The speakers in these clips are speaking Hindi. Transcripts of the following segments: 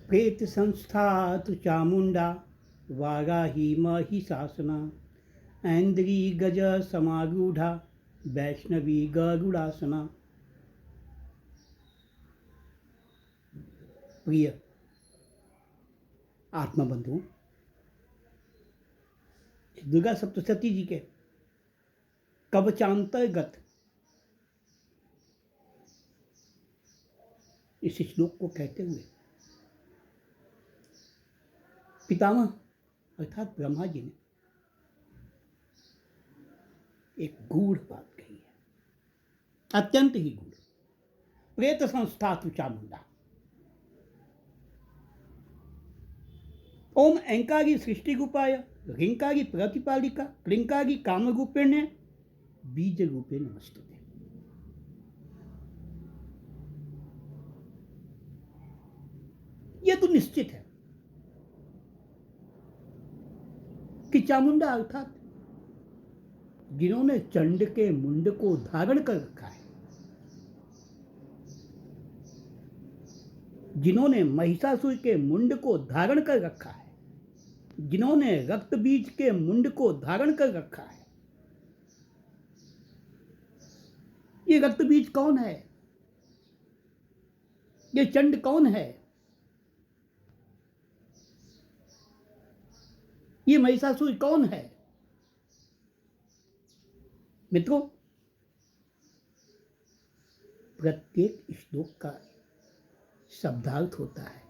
प्रेत संस्था तु चामुंडा वाराही महिषासना ऐन्द्री गज समारूढ़ा वैष्णवी गरुड़ासना। प्रिय आत्मबंधु, दुर्गा सप्तशती जी के कवचांतर्गत इस श्लोक को कहते हुए पितामह अर्थात ब्रह्मा जी ने एक गूढ़ बात कही है, अत्यंत ही गूढ़। प्रेत संस्था तु चामुंडा। ओम ऐंकारी सृष्टि रूपाय ह्रींकारी प्रतिपालिका क्लींकारी काम रूपेण बीज रूपे नमस्तुते। यह तो निश्चित है कि चामुंडा अर्थात जिन्होंने चंड के मुंड को धारण कर रखा है, जिन्होंने महिषासुर के मुंड को धारण कर रखा है, जिन्होंने रक्त बीज के मुंड को धारण कर रखा है। ये रक्त बीज कौन है? ये चंड कौन है? ये महिषासुर कौन है? मित्रों, प्रत्येक श्लोक का शब्दार्थ होता है,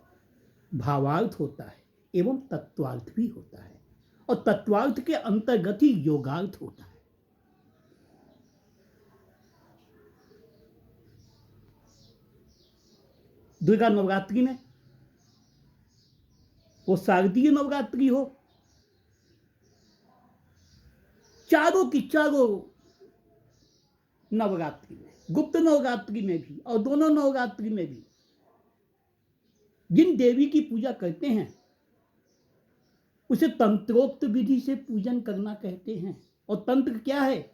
भावार्थ होता है एवं तत्वार्थ भी होता है, और तत्वार्थ के अंतर्गत ही योगार्थ होता है। दुर्गा नवरात्रि में, वो शारदीय नवरात्रि हो, चारों की चारों नवरात्रि में, गुप्त नवरात्रि में भी और दोनों नवरात्रि में भी जिन देवी की पूजा करते हैं उसे तंत्रोक्त विधि से पूजन करना कहते हैं। और तंत्र क्या है?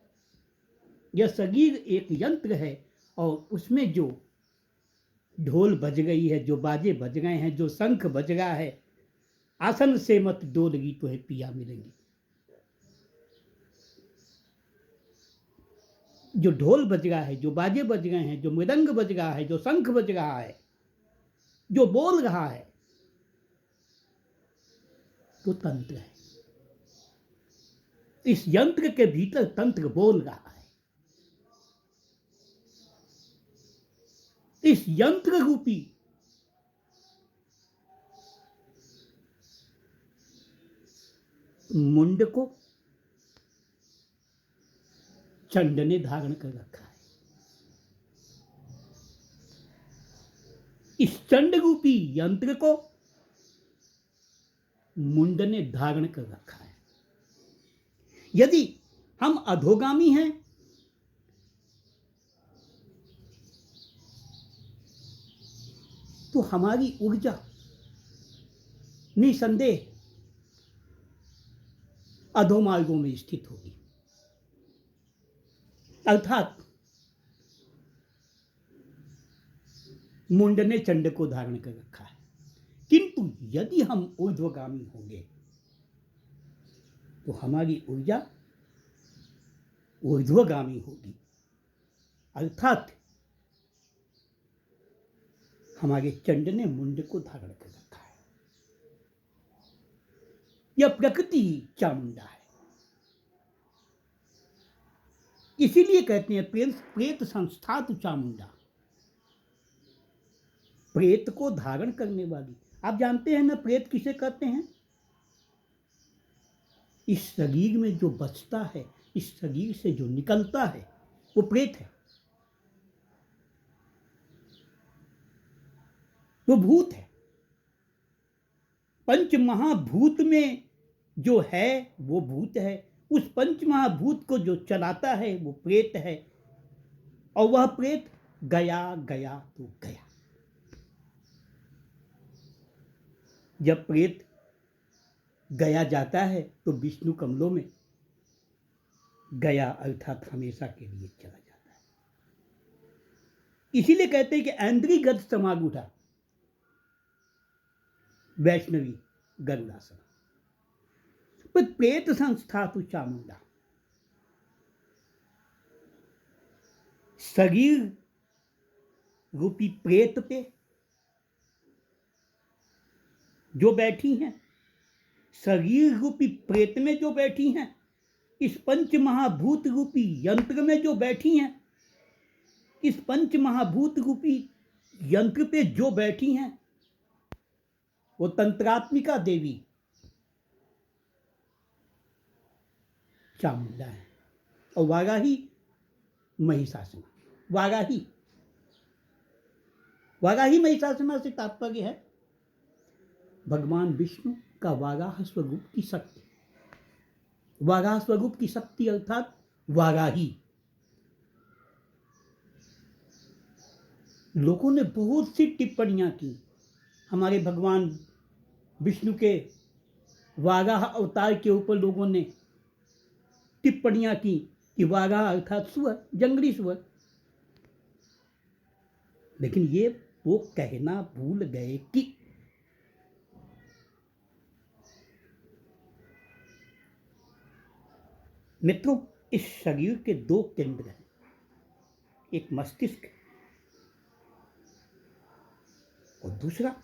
यह शरीर एक यंत्र है और उसमें जो ढोल बज गई है, जो बाजे बज गए हैं, जो शंख बज रहा है, आसन से मत डोलगी तो है पिया मिलेंगी। जो ढोल बज रहा है, जो बाजे बज गए हैं, जो मृदंग बज रहा है, जो शंख बज रहा है, जो बोल रहा है, तो तंत्र है। इस यंत्र के भीतर तंत्र बोल रहा है। इस यंत्र रूपी मुंड को चंड ने धारण कर रखा है। इस चंड रूपी यंत्र को मुंड ने धारण कर रखा है। यदि हम अधोगामी हैं तो हमारी ऊर्जा निसंदेह अधोमार्गों में स्थित होगी, अर्थात मुंड ने चंड को धारण कर रखा है। किंतु यदि हम ऊर्ध्वगामी होंगे तो हमारी ऊर्जा ऊर्ध्वगामी होगी, अर्थात हमारे चंड ने मुंड को धारण कर रखा है। यह प्रकृति ही चामुंडा है। इसीलिए कहते हैं प्रेत संस्था तु चामुंडा, प्रेत को धारण करने वाली। आप जानते हैं ना प्रेत किसे कहते हैं? इस शरीर में जो बचता है, इस शरीर से जो निकलता है, वो प्रेत है, वो भूत है। पंच महाभूत में जो है वो भूत है। उस पंच महाभूत को जो चलाता है वो प्रेत है, और वह प्रेत गया गया तो गया। जब प्रेत गया जाता है तो विष्णु कमलों में गया अर्थात हमेशा के लिए चला जाता है। इसीलिए कहते हैं कि ऐन्द्री गज समारूढ़ा, वैष्णवी गरुड़ासन। पर प्रेत संस्था तो चामुंडा, शरीर रूपी प्रेत पे जो बैठी हैं, शरीर रूपी प्रेत में जो बैठी हैं, इस पंच महाभूत रूपी यंत्र में जो बैठी हैं, इस पंच महाभूत रूपी यंत्र पे जो बैठी हैं, वो तंत्रात्मिका देवी चामुंडा है। और वाराही महिषासुर। वाराही महिषासुर से तात्पर्य है भगवान विष्णु का वाराह स्वरूप की शक्ति। वाराह स्वरूप की शक्ति अर्थात वाराही। लोगों ने बहुत सी टिप्पणियां की हमारे भगवान विष्णु के वाराह अवतार के ऊपर। लोगों ने टिप्पणियां की कि वाराह अर्थात सुअर, जंगली सुअर। लेकिन ये वो कहना भूल गए कि मित्रों, इस शरीर के दो केंद्र हैं, एक मस्तिष्क और दूसरा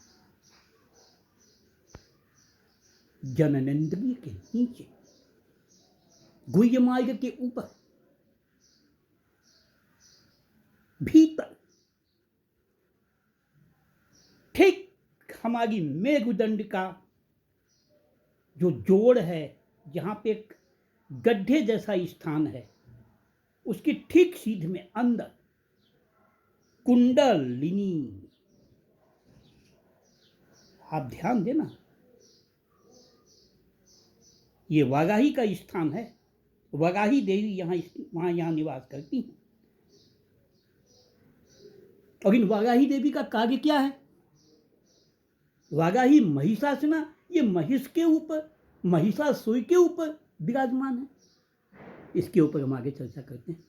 जननेंद्रिय के नीचे गुह्य मार्ग के ऊपर भीतर, ठीक हमारी मेरुदंड का जो जोड़ है, जहां पे एक गड्ढे जैसा स्थान है, उसकी ठीक सीध में अंदर कुंडलिनी। आप ध्यान देना, ये वाराही का स्थान है। वाराही देवी यहां निवास करती हैं। और इन वाराही देवी का कार्य क्या है? वाराही महिषासुर, ये महिष के ऊपर, महिषासुर के ऊपर विराजमान है। इसके ऊपर हम आगे चर्चा करते हैं।